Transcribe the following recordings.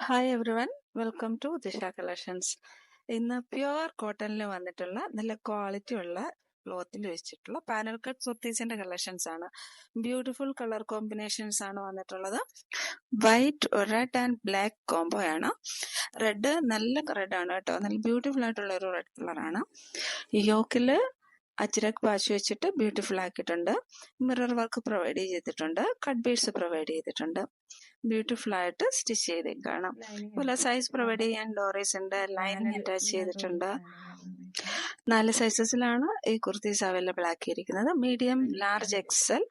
Hi everyone, welcome to Disha collections. ഇന്ന് pure കോട്ടണിൽ വന്നിട്ടുള്ള നല്ല ക്വാളിറ്റി ഉള്ള ക്ലോത്തിൽ വെച്ചിട്ടുള്ള പാനൽ കട്ട് കുർത്തീസിന്റെ കളക്ഷൻസ് ആണ്. ബ്യൂട്ടിഫുൾ കളർ കോമ്പിനേഷൻസ് ആണ് വന്നിട്ടുള്ളത്. White, red and black combo ആണ്. റെഡ് നല്ല റെഡ് ആണ് കേട്ടോ, നല്ല ബ്യൂട്ടിഫുൾ ആയിട്ടുള്ള ഒരു റെഡ് കളറാണ്. യോക്കില് അജ്രക് പാച്ച് വെച്ചിട്ട് ബ്യൂട്ടിഫുൾ ആക്കിയിട്ടുണ്ട്. മിറർ വർക്ക് പ്രൊവൈഡ് ചെയ്തിട്ടുണ്ട്. കട്ട് ബീഡ്സ് പ്രൊവൈഡ് ചെയ്തിട്ടുണ്ട്. ബ്യൂട്ടിഫുൾ ആയിട്ട് സ്റ്റിച്ച് ചെയ്തേക്കാണ്. അതുപോലെ സൈസ് പ്രൊവൈഡ് ചെയ്യാൻ ഡോറീസ് ഉണ്ട്. ലൈനിങ് അറ്റാച്ച് ചെയ്തിട്ടുണ്ട്. 4 സൈസസിലാണ് ഈ കുർത്തീസ് അവൈലബിൾ ആക്കിയിരിക്കുന്നത്. Medium, large, XL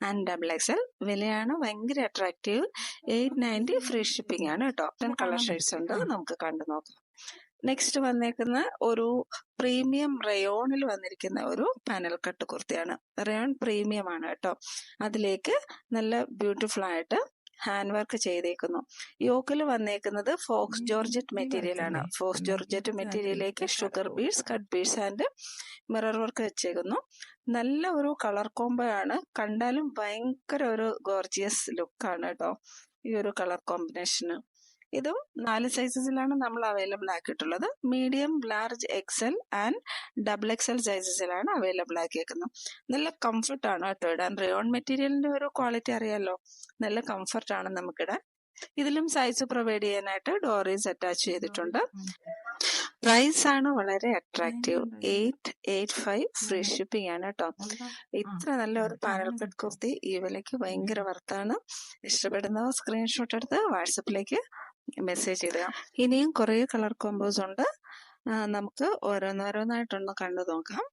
and double XL. വിലയാണ് ഭയങ്കര അട്രാക്റ്റീവ്. 890 ഫ്രീ ഷിപ്പിംഗ് ആണ് കേട്ടോ. 10 കളർ ഷെയ്ഡ്സ് ഉണ്ട്, നമുക്ക് കണ്ടു നോക്കാം. നെക്സ്റ്റ് വന്നേക്കുന്ന ഒരു പ്രീമിയം റയോണിൽ വന്നിരിക്കുന്ന ഒരു പാനൽ കട്ട് കുർത്തിയാണ്. റയോൺ പ്രീമിയം ആണ് കേട്ടോ. അതിലേക്ക് നല്ല ബ്യൂട്ടിഫുൾ ആയിട്ട് ഹാൻഡ് വർക്ക് ചെയ്തേക്കുന്നു. യോക്കിൽ വന്നേക്കുന്നത് ഫോക്സ് ജോർജറ്റ് മെറ്റീരിയൽ ആണ്. ഫോക്സ് ജോർജറ്റ് മെറ്റീരിയലിലേക്ക് sugar beads, cut beads and mirror work വെച്ചേക്കുന്നു. നല്ല ഒരു കളർ കോംബോ ആണ്. കണ്ടാലും ഭയങ്കര ഒരു ഗോർജിയസ് ലുക്കാണ് കേട്ടോ ഈ ഒരു കളർ കോമ്പിനേഷന്. ഇതും 4 സൈസസിലാണ് നമ്മൾ അവൈലബിൾ ആക്കിയിട്ടുള്ളത്. Medium, large, XL and double XL സൈസസിലാണ് അവൈലബിൾ ആക്കിയേക്കുന്നത്. നല്ല കംഫർട്ടാണ് കേട്ടോ ഇടാൻ. റയോൺ മെറ്റീരിയലിന്റെ ഒരു ക്വാളിറ്റി അറിയാലോ, നല്ല കംഫർട്ടാണ് നമുക്കിടാൻ. ഇതിലും സൈസ് പ്രൊവൈഡ് ചെയ്യാനായിട്ട് ഡോറീസ് അറ്റാച്ച് ചെയ്തിട്ടുണ്ട്. പ്രൈസ് ആണ് വളരെ അട്രാക്റ്റീവ്. 885 ഫ്രീ ഷിപ്പിംഗ് ആണ് കേട്ടോ. ഇത്ര നല്ല ഒരു പാനൽ കട്ട് കുർത്തി ഈ വിലയ്ക്ക് ഭയങ്കര വർത്താണ്. ഇഷ്ടപ്പെടുന്നവർ സ്ക്രീൻഷോട്ട് എടുത്ത് വാട്സപ്പിലേക്ക് മെസ്സേജ് ഇടുക. ഇനിയും കുറെ കളർ കോമ്പോസ് ഉണ്ട്. നമുക്ക് ഓരോന്നോരോന്നായിട്ടൊന്ന് കണ്ടു നോക്കാം.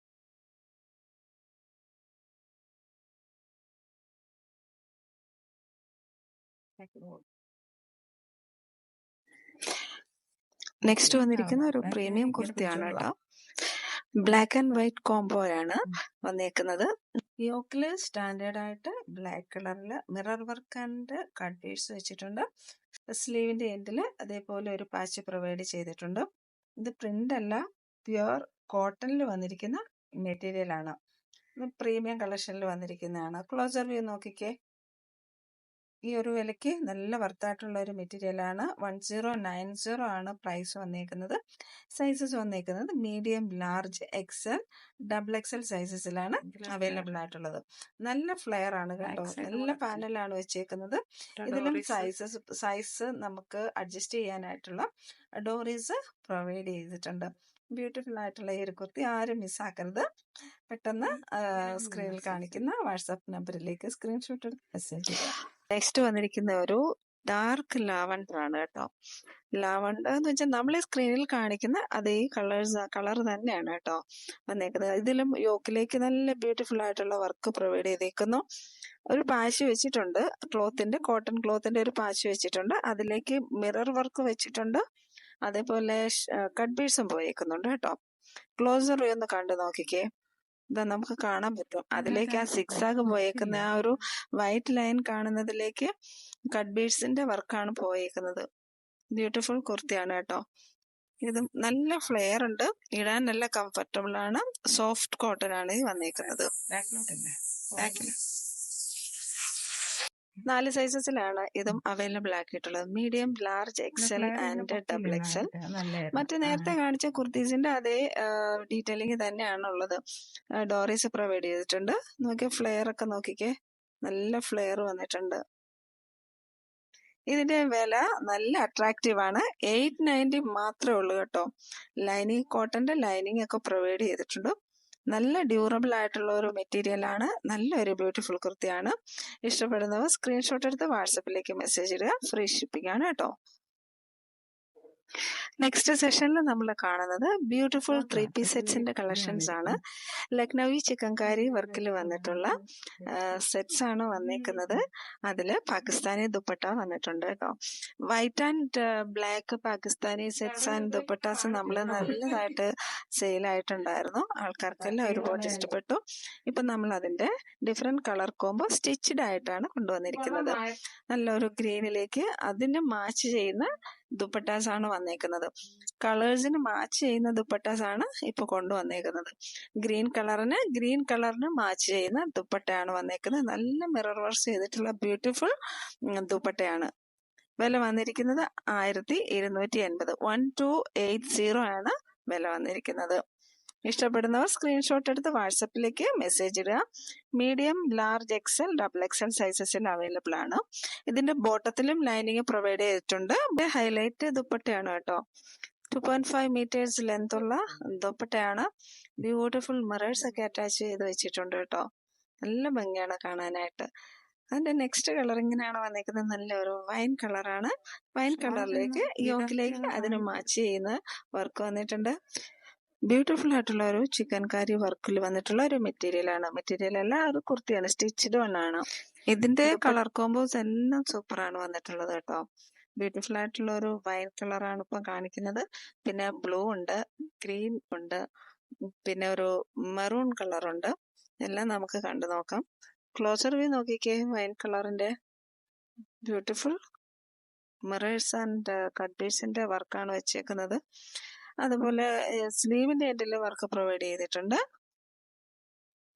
നെക്സ്റ്റ് വന്നിരിക്കുന്ന ഒരു പ്രീമിയം കുർത്തിയാണ് കേട്ടോ. ബ്ലാക്ക് ആൻഡ് വൈറ്റ് കോംബോ ആണ് വന്നേക്കുന്നത്. യോക്കില് സ്റ്റാൻഡേർഡ് ആയിട്ട് ബ്ലാക്ക് കളറില് mirror work and cut beads വെച്ചിട്ടുണ്ട്. സ്ലീവിന്റെ എൻഡില് അതേപോലെ ഒരു പാച്ച് പ്രൊവൈഡ് ചെയ്തിട്ടുണ്ട്. ഇത് പ്രിന്റ് അല്ല, പ്യുവർ കോട്ടണിൽ വന്നിരിക്കുന്ന മെറ്റീരിയൽ ആണ്. പ്രീമിയം കളക്ഷനിൽ വന്നിരിക്കുന്നതാണ്. ക്ലോസർ വ്യൂ നോക്കിക്കേ. ഈ ഒരു വിലയ്ക്ക് നല്ല വർത്തായിട്ടുള്ള ഒരു മെറ്റീരിയൽ ആണ്. 1090 ആണ് പ്രൈസ് വന്നേക്കുന്നത്. സൈസസ് വന്നേക്കുന്നത് medium, large, XL, double XL സൈസസിലാണ് അവൈലബിൾ ആയിട്ടുള്ളത്. നല്ല ഫ്ലെയർ ആണ് കേട്ടോ, നല്ല പാനലാണ് വെച്ചേക്കുന്നത്. ഇതിലും സൈസ് നമുക്ക് അഡ്ജസ്റ്റ് ചെയ്യാനായിട്ടുള്ള ഡോറീസ് പ്രൊവൈഡ് ചെയ്തിട്ടുണ്ട്. ബ്യൂട്ടിഫുൾ ആയിട്ടുള്ള ഈ ഒരു കുർത്തി ആരും മിസ്സാക്കരുത്. പെട്ടെന്ന് സ്ക്രീനിൽ കാണിക്കുന്ന വാട്സാപ്പ് നമ്പറിലേക്ക് സ്ക്രീൻഷോട്ട് എടുത്ത് മെസ്സേജ് ചെയ്യുക. നെക്സ്റ്റ് വന്നിരിക്കുന്ന ഒരു ഡാർക്ക് ലാവണ്ടർ ആണ് കേട്ടോ. ലാവണ്ടർ എന്ന് വെച്ചാൽ നമ്മൾ സ്ക്രീനിൽ കാണിക്കുന്ന അതേ കളർ തന്നെയാണ് കേട്ടോ വന്നേക്കുന്നത്. ഇതിലും യോക്കിലേക്ക് നല്ല ബ്യൂട്ടിഫുൾ ആയിട്ടുള്ള വർക്ക് പ്രൊവൈഡ് ചെയ്തേക്കുന്നു. ഒരു പാച്ച് വെച്ചിട്ടുണ്ട്, കോട്ടൺ ക്ലോത്തിന്റെ ഒരു പാച്ച് വെച്ചിട്ടുണ്ട്. അതിലേക്ക് മിറർ വർക്ക് വെച്ചിട്ടുണ്ട്. അതേപോലെ കട്ട് ബീഡ്സും പോയേക്കുന്നുണ്ട് കേട്ടോ. ക്ലോസർ വ്യൂ ഒന്ന് കണ്ടു നോക്കിക്കേ. ഇതാ നമുക്ക് കാണാൻ പറ്റും. അതിലേക്ക് ആ സിക്സാഗ് പോയേക്കുന്ന ആ ഒരു വൈറ്റ് ലൈൻ കാണുന്നതിലേക്ക് കട്ട് ബീഡ്സിന്റെ വർക്കാണ് പോയേക്കുന്നത്. ബ്യൂട്ടിഫുൾ കുർത്തിയാണ് കേട്ടോ. ഇത് നല്ല ഫ്ലെയർ ഉണ്ട്, ഇടാൻ നല്ല കംഫർട്ടബിൾ ആണ്. സോഫ്റ്റ് കോട്ടൺ ആണ് ഈ വന്നേക്കുന്നത്. 4 സൈസസിലാണ് ഇതും അവൈലബിൾ ആക്കിയിട്ടുള്ളത്. Medium, large, XL and double XL. മറ്റു നേരത്തെ കാണിച്ച കുർത്തീസിന്റെ അതേ ഡീറ്റെയിലിംഗ് തന്നെയാണ് ഉള്ളത്. ഡോറീസ് പ്രൊവൈഡ് ചെയ്തിട്ടുണ്ട്. നോക്കിയ ഫ്ലെയർ ഒക്കെ നോക്കിക്കേ, നല്ല ഫ്ലെയർ വന്നിട്ടുണ്ട്. ഇതിന്റെ വില നല്ല അട്രാക്റ്റീവ് ആണ്. 890 മാത്രമേ ഉള്ളൂ കേട്ടോ. ലൈനിങ്, കോട്ടന്റെ ലൈനിങ് ഒക്കെ പ്രൊവൈഡ് ചെയ്തിട്ടുണ്ട്. നല്ല ഡ്യൂറബിൾ ആയിട്ടുള്ള ഒരു മെറ്റീരിയൽ ആണ്. നല്ലൊരു ബ്യൂട്ടിഫുൾ കുർത്തിയാണ്. ഇഷ്ടപ്പെടുന്നവർ സ്ക്രീൻഷോട്ട് എടുത്ത് വാട്സപ്പിലേക്ക് മെസ്സേജ് ഇടുക. ഫ്രീ ഷിപ്പിംഗ് ആണ് കേട്ടോ. നെക്സ്റ്റ് സെഷനിൽ നമ്മൾ കാണുന്നത് ബ്യൂട്ടിഫുൾ 3 പീസ് സെറ്റ്സിന്റെ കളക്ഷൻസ് ആണ്. ലക്നൌവി ചിക്കൻകാരി വർക്കിൽ വന്നിട്ടുള്ള സെറ്റ്സ് ആണ് വന്നേക്കുന്നത്. അതില് പാകിസ്ഥാനി ദുപ്പട്ട വന്നിട്ടുണ്ട് കേട്ടോ. White and black Pakistani sets and dupattas നമ്മൾ നല്ലതായിട്ട് സെയിലായിട്ടുണ്ടായിരുന്നു. ആൾക്കാർക്കെല്ലാം ഒരുപാട് ഇഷ്ടപ്പെട്ടു. ഇപ്പൊ നമ്മൾ അതിന്റെ ഡിഫറെന്റ് കളർ കോംബോ സ്റ്റിച്ച്ഡ് ആയിട്ടാണ് കൊണ്ടുവന്നിരിക്കുന്നത്. നല്ലൊരു ഗ്രീനിലേക്ക് അതിന് മാച്ച് ചെയ്യുന്ന ദുപ്പട്ടാസ് ആണ് വന്നേക്കുന്നത്. കളേഴ്സിന് മാച്ച് ചെയ്യുന്ന ദുപ്പട്ടാസ് ആണ് ഇപ്പൊ കൊണ്ടുവന്നേക്കുന്നത്. ഗ്രീൻ കളറിന് മാച്ച് ചെയ്യുന്ന ദുപ്പട്ടയാണ് വന്നേക്കുന്നത്. നല്ല മിറർ വർക്ക് ചെയ്തിട്ടുള്ള ബ്യൂട്ടിഫുൾ ദുപ്പട്ടയാണ്. വില വന്നിരിക്കുന്നത് 1280. 1280 ആണ് വില വന്നിരിക്കുന്നത്. ഇഷ്ടപ്പെടുന്നവർ സ്ക്രീൻഷോട്ട് എടുത്ത് വാട്സപ്പിലേക്ക് മെസ്സേജ് ഇടുക. Medium, large, XL, double XL സൈസസിൽ അവൈലബിൾ ആണ്. ഇതിന്റെ ബോട്ടത്തിലും ലൈനിങ് പ്രൊവൈഡ് ചെയ്തിട്ടുണ്ട്. ഹൈലൈറ്റ് ദുപ്പട്ടയാണ് കേട്ടോ. 2.5 meters ലെങ്ത് ഉള്ള ദുപ്പട്ടയാണ്. ബ്യൂട്ടിഫുൾ മിറേഴ്സ് ഒക്കെ അറ്റാച്ച് ചെയ്ത് വെച്ചിട്ടുണ്ട് കേട്ടോ. നല്ല ഭംഗിയാണ് കാണാനായിട്ട്. അതിന്റെ നെക്സ്റ്റ് കളർ ഇങ്ങനെയാണ് വന്നിരിക്കുന്നത്. നല്ലൊരു വൈൻ കളറാണ്. വൈൻ കളറിലേക്ക് യോക്കിലേക്ക് അതിന് മാച്ച് ചെയ്യുന്ന വർക്ക് വന്നിട്ടുണ്ട്. ബ്യൂട്ടിഫുൾ ആയിട്ടുള്ള ഒരു ചിക്കൻ കാരി വർക്കിൽ വന്നിട്ടുള്ള ഒരു മെറ്റീരിയൽ ആണ്. മെറ്റീരിയൽ അല്ല, ഒരു കുർത്തിയാണ്, സ്റ്റിച്ച്ഡ് ആണ്. ഇതിന്റെ കളർ കോമ്പോസ് എല്ലാം സൂപ്പറാണ് വന്നിട്ടുള്ളത് കേട്ടോ. ബ്യൂട്ടിഫുൾ ആയിട്ടുള്ള ഒരു വൈൻ കളറാണ് ഇപ്പൊ കാണിക്കുന്നത്. പിന്നെ ബ്ലൂ ഉണ്ട്, ഗ്രീൻ ഉണ്ട്, പിന്നെ ഒരു മെറൂൺ കളർ ഉണ്ട്. എല്ലാം നമുക്ക് കണ്ടു നോക്കാം. ക്ലോസർ വ്യൂ നോക്കിക്കേ. വൈൻ കളറിന്റെ ബ്യൂട്ടിഫുൾ മിറേഴ്സ് ആൻഡ് കട്ട് പീസിന്റെ വർക്കാണ് വെച്ചേക്കുന്നത്. അതുപോലെ സ്ലീവിന്റെ എൻഡിൽ വർക്ക് പ്രൊവൈഡ് ചെയ്തിട്ടുണ്ട്.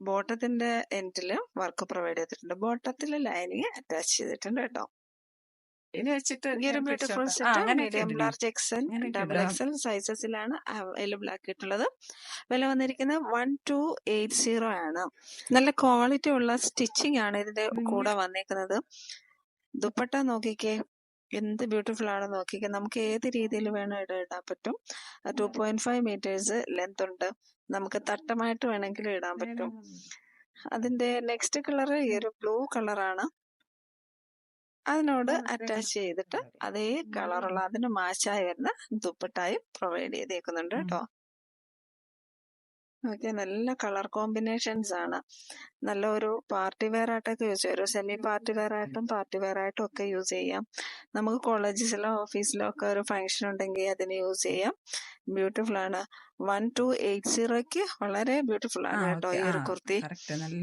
ബോട്ടത്തിന്റെ എൻഡില് വർക്ക് പ്രൊവൈഡ് ചെയ്തിട്ടുണ്ട്. ബോട്ടത്തിൽ ലൈനിങ് അറ്റാച്ച് ചെയ്തിട്ടുണ്ട് കേട്ടോ. ഇത് വെച്ചിട്ട് ഈ ഒരു beautiful set medium, large, XL, double XL സൈസസിലാണ് അവൈലബിൾ ആക്കിയിട്ടുള്ളത്. വില വന്നിരിക്കുന്നത് 1280 ആണ്. നല്ല ക്വാളിറ്റി ഉള്ള സ്റ്റിച്ചിങ് ആണ് ഇതിന്റെ കൂടെ വന്നിരിക്കുന്നത്. ദുപ്പട്ട നോക്കിക്കേ, എന്ത് ബ്യൂട്ടിഫുൾ ആണ് നോക്കിക്കേ. നമുക്ക് ഏത് രീതിയിൽ വേണം ഇടാൻ പറ്റും. 2.5 meters ലെങ്ത് ഉണ്ട്. നമുക്ക് തട്ടമായിട്ട് വേണമെങ്കിൽ ഇടാൻ പറ്റും. അതിന്റെ നെക്സ്റ്റ് കളർ ഈ ഒരു ബ്ലൂ കളറാണ്. അതിനോട് അറ്റാച്ച് ചെയ്തിട്ട് അതേ കളറുള്ള അതിന് മാച്ചായി വരുന്ന ദുപ്പട്ടായും പ്രൊവൈഡ് ചെയ്തേക്കുന്നുണ്ട് കേട്ടോ. ഓക്കെ, നല്ല കളർ കോമ്പിനേഷൻസ് ആണ്. നല്ല ഒരു പാർട്ടി വെയർ ആയിട്ടൊക്കെ യൂസ് ചെയ്യാം. ഒരു സെമി പാർട്ടി വെയർ ആയിട്ടും പാർട്ടി വെയർ ആയിട്ടും ഒക്കെ യൂസ് ചെയ്യാം. നമുക്ക് കോളേജസിലോ ഓഫീസിലോ ഒക്കെ ഒരു ഫംഗ്ഷൻ ഉണ്ടെങ്കിൽ അതിന് യൂസ് ചെയ്യാം. ബ്യൂട്ടിഫുൾ ആണ്. 1280 വളരെ ബ്യൂട്ടിഫുൾ ആണ് കേട്ടോ ഈ ഒരു kurti.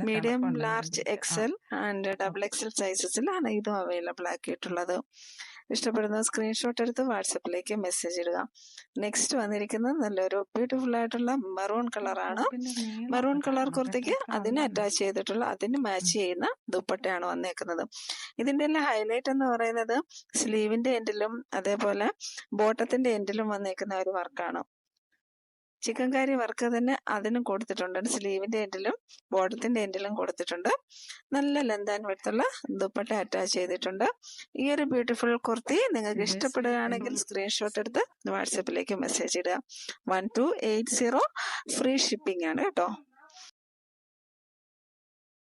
Medium, large, XL and double XL സൈസസിലാണ് ഇതും അവൈലബിൾ ആക്കിയിട്ടുള്ളത്. ഇഷ്ടപ്പെടുന്ന സ്ക്രീൻഷോട്ട് എടുത്ത് വാട്സപ്പിലേക്ക് മെസ്സേജ് ഇടുക. നെക്സ്റ്റ് വന്നിരിക്കുന്നത് നല്ലൊരു ബ്യൂട്ടിഫുൾ ആയിട്ടുള്ള മെറൂൺ കളറാണ്. മെറൂൺ കളർ കുർത്തിക്ക് അതിന് അറ്റാച്ച് ചെയ്തിട്ടുള്ള അതിന് മാച്ച് ചെയ്യുന്ന ദുപ്പട്ടയാണ് വന്നേക്കുന്നത്. ഇതിന്റെ എല്ലാം ഹൈലൈറ്റ് എന്ന് പറയുന്നത് സ്ലീവിന്റെ എൻഡിലും അതേപോലെ ബോട്ടത്തിന്റെ എൻഡിലും വന്നേക്കുന്ന ഒരു വർക്കാണ്. ചിക്കൻ കാരി വർക്ക് തന്നെ അതിനും കൊടുത്തിട്ടുണ്ട്. സ്ലീവിന്റെ എൻഡിലും ബോട്ടത്തിന്റെ എൻഡിലും കൊടുത്തിട്ടുണ്ട്. നല്ല ലെന്ത് ആൻഡ് വിഡ്ത്തുള്ള ദുപ്പട്ട അറ്റാച്ച് ചെയ്തിട്ടുണ്ട്. ഈ ഒരു ബ്യൂട്ടിഫുൾ കുർത്തി നിങ്ങൾക്ക് ഇഷ്ടപ്പെടുകയാണെങ്കിൽ സ്ക്രീൻഷോട്ട് എടുത്ത് വാട്സപ്പിലേക്ക് മെസ്സേജ് ഇടുക. 1280 ഫ്രീ ഷിപ്പിംഗ് ആണ് കേട്ടോ.